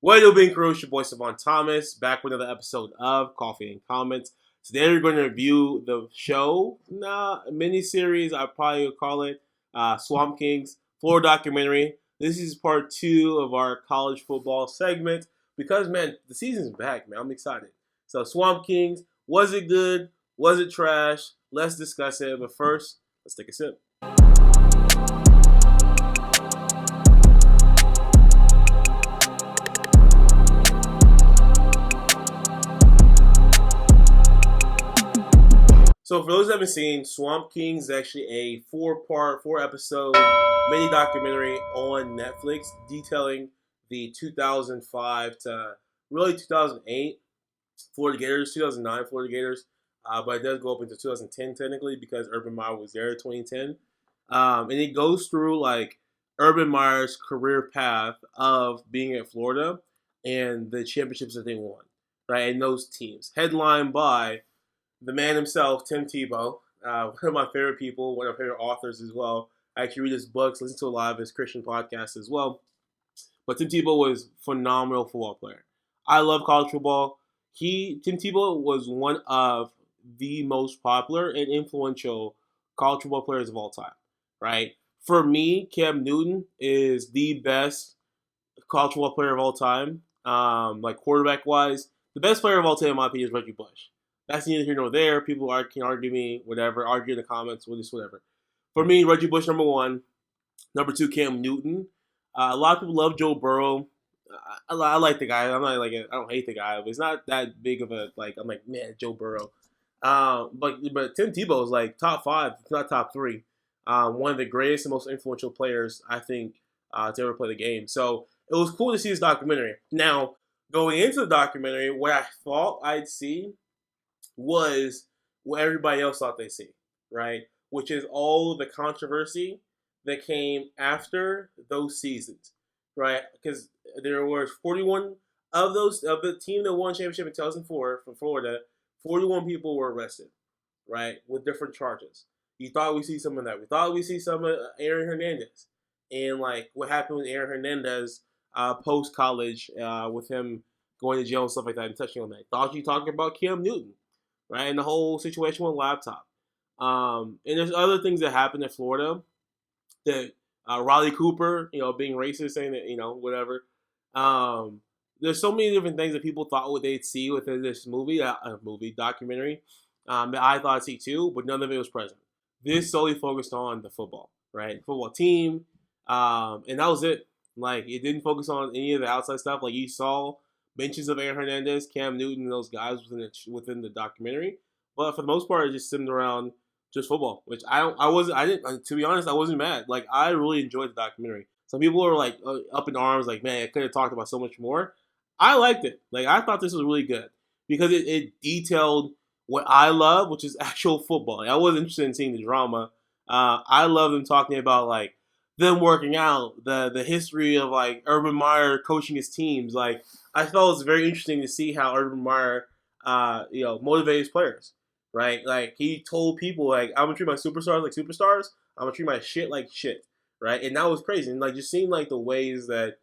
What do being ferocious, your boy Savon Thomas, back with another episode of Coffee and Comments. Today we're going to review the show, mini-series, I probably would call it, Swamp Kings, Florida documentary. This is part 2 of our college football segment because, man, the season's back, man. I'm excited. So Swamp Kings, was it good? Was it trash? Let's discuss it. But first, let's take a sip. So for those who haven't seen, Swamp Kings is actually a 4-episode mini documentary on Netflix detailing the 2005 to really 2008 Florida Gators, 2009 Florida Gators, but it does go up into 2010 technically because Urban Meyer was there in 2010, and it goes through like Urban Meyer's career path of being at Florida and the championships that they won, right? And those teams, headlined by the man himself, Tim Tebow, one of my favorite people, one of my favorite authors as well. I actually read his books, listen to a lot of his Christian podcasts as well. But Tim Tebow was a phenomenal football player. I love college football. Tim Tebow was one of the most popular and influential college football players of all time, right? For me, Cam Newton is the best college football player of all time. Like quarterback wise, the best player of all time in my opinion is Reggie Bush. That's neither here nor there. People can argue me, whatever, argue in the comments, whatever. For me, Reggie Bush, number 1. Number 2, Cam Newton. A lot of people love Joe Burrow. I like the guy. I'm not like I don't hate the guy, but it's not that big of a like. I'm like, man, Joe Burrow. But Tim Tebow is like top 5, if not top 3. One of the greatest and most influential players I think to ever play the game. So it was cool to see this documentary. Now going into the documentary, what I thought I'd see was what everybody else thought they'd see, right? Which is all the controversy that came after those seasons, right? Because there were 41 of the team that won championship in 2004 from Florida. 41 people were arrested, right, with different charges. You thought we'd see some of that. We thought we'd see some of Aaron Hernandez, and like what happened with Aaron Hernandez post college with him going to jail and stuff like that, and touching on that. Thought you talking about Cam Newton, right? And the whole situation with laptop. And there's other things that happened in Florida that Riley Cooper, being racist, saying that, whatever. There's so many different things that people thought what they'd see within this documentary, that I thought I'd see too, but none of it was present. This solely focused on the football, right? Football team, and that was it. Like, it didn't focus on any of the outside stuff. Like, you saw mentions of Aaron Hernandez, Cam Newton, and those guys within the documentary, but for the most part, it just simmed around just football. Which to be honest, I wasn't mad. Like, I really enjoyed the documentary. Some people were like up in arms, like, man, I could have talked about so much more. I liked it. Like, I thought this was really good because it detailed what I love, which is actual football. Like, I was interested in seeing the drama. I love them talking about like them working out, the history of like Urban Meyer coaching his teams. Like, I thought it was very interesting to see how Urban Meyer, motivated his players, right? Like, he told people, like, I'm gonna treat my superstars like superstars. I'm gonna treat my shit like shit, right? And that was crazy. And like, just seeing like the ways that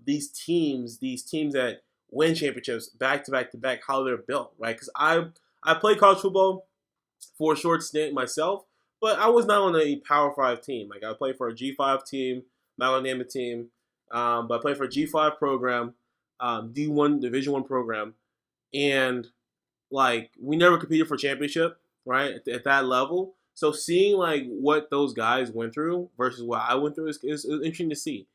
these teams that win championships back to back to back, how they're built, right? Because I played college football for a short stint myself, but I was not on a Power 5 team. Like, I played for a G5 team, I'm not gonna name a team, but I played for a G5 program, D1 Division 1 program, and like, we never competed for championship, right, at that level. So seeing like what those guys went through versus what I went through is interesting to see,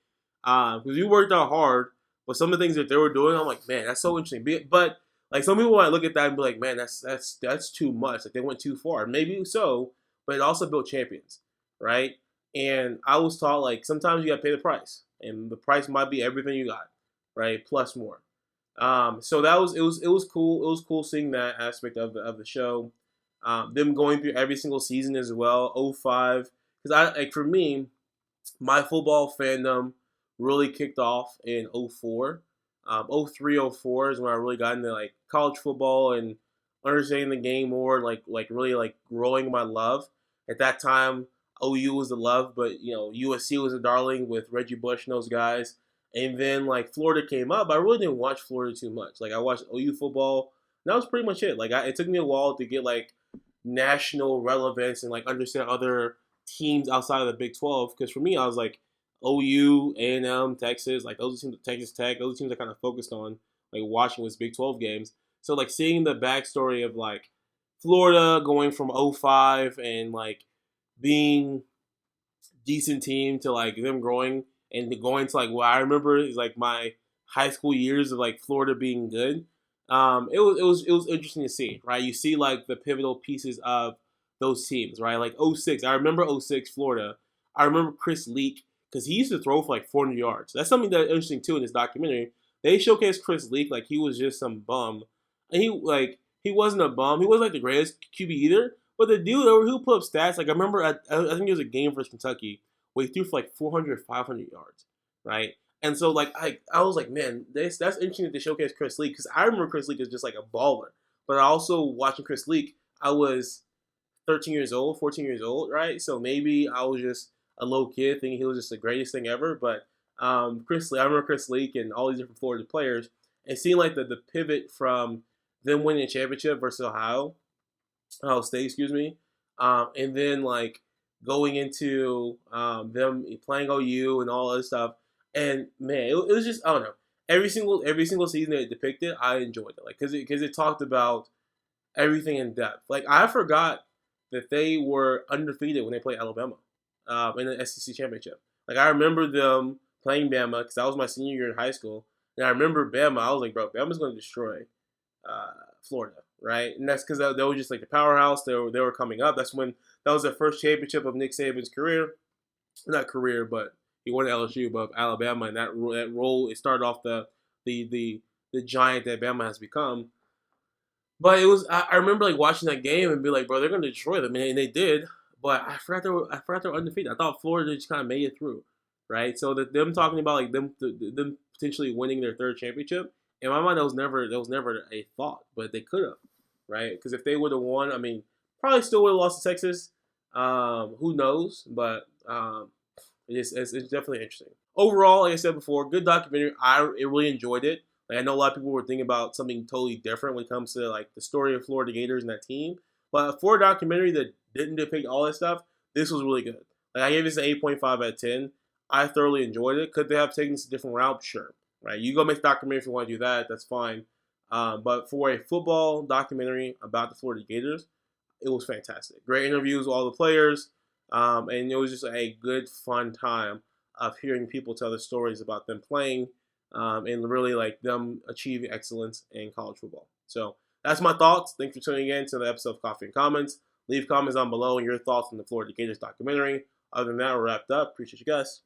because we worked out hard, but some of the things that they were doing, I'm like, man, that's so interesting. But like, some people might look at that and be like, man, that's too much. Like, they went too far. Maybe so, but it also built champions, right? And I was taught like sometimes you got to pay the price, and the price might be everything you got, right, plus more. So it was cool. It was cool seeing that aspect of the show. Them going through every single season as well. '05, because for me, my football fandom really kicked off in '04. '03, '04 is when I really got into like college football and understanding the game more, like really like growing my love. At that time, OU was the love, but USC was a darling with Reggie Bush and those guys. And then like Florida came up, but I really didn't watch Florida too much. Like I watched OU football, and that was pretty much it. Like it took me a while to get like national relevance and like understand other teams outside of the Big 12. Because for me, I was like OU, A&M, Texas, like those teams, Texas Tech, those teams I kind of focused on, like watching was Big 12 games. So like seeing the backstory of like Florida going from '05 and like being decent team to like them growing and going to like what I remember is like my high school years of like Florida being good. It was interesting to see, right? You see like the pivotal pieces of those teams, right? Like '06, I remember '06 Florida. I remember Chris Leak because he used to throw for like 400 yards. That's something that's interesting too in this documentary. They showcased Chris Leak like he was just some bum, and he wasn't a bum. He wasn't like the greatest QB either, but the dude who put up stats, like I remember, I think it was a game versus Kentucky where he threw for like 400, 500 yards, right? And so like I was like, man, that's interesting to showcase Chris Leak because I remember Chris Leak as just like a baller. But also watching Chris Leak, I was 13 years old, 14 years old, right? So maybe I was just a little kid thinking he was just the greatest thing ever. But Chris Leak, I remember Chris Leak and all these different Florida players, and seeing like the pivot from them winning a championship versus Ohio State, excuse me, and then like going into them playing OU and all that stuff. And man, it was just I don't know. Every single season that it depicted, I enjoyed it. Like because it talked about everything in depth. Like I forgot that they were undefeated when they played Alabama in the SEC championship. Like I remember them playing Bama because that was my senior year in high school, and I remember Bama. I was like, bro, Bama's going to destroy Florida, right? And that's because they were just like the powerhouse. They were coming up. That was the first championship of Nick Saban's career, not career, but he won at LSU, but Alabama, and that role it started off the giant that Bama has become. But I remember like watching that game and be like, bro, they're gonna destroy them, and they did. But I forgot they were undefeated. I thought Florida just kind of made it through, right? So that them talking about like them potentially winning their third championship in my mind that was never a thought, but they could have, right? Because if they would have won, I mean, probably still would have lost to Texas. Who knows? But it's definitely interesting. Overall, like I said before, good documentary. I really enjoyed it. Like I know a lot of people were thinking about something totally different when it comes to like the story of Florida Gators and that team. But for a documentary that didn't depict all that stuff, this was really good. Like I gave this an 8.5 out of 10. I thoroughly enjoyed it. Could they have taken this a different route? Sure. Right. You go make a documentary if you want to do that. That's fine. But for a football documentary about the Florida Gators, it was fantastic. Great interviews with all the players. And it was just a good, fun time of hearing people tell their stories about them playing and really like them achieving excellence in college football. So that's my thoughts. Thanks for tuning in to the episode of Coffee and Comments. Leave comments down below on your thoughts on the Florida Gators documentary. Other than that, we're wrapped up. Appreciate you guys.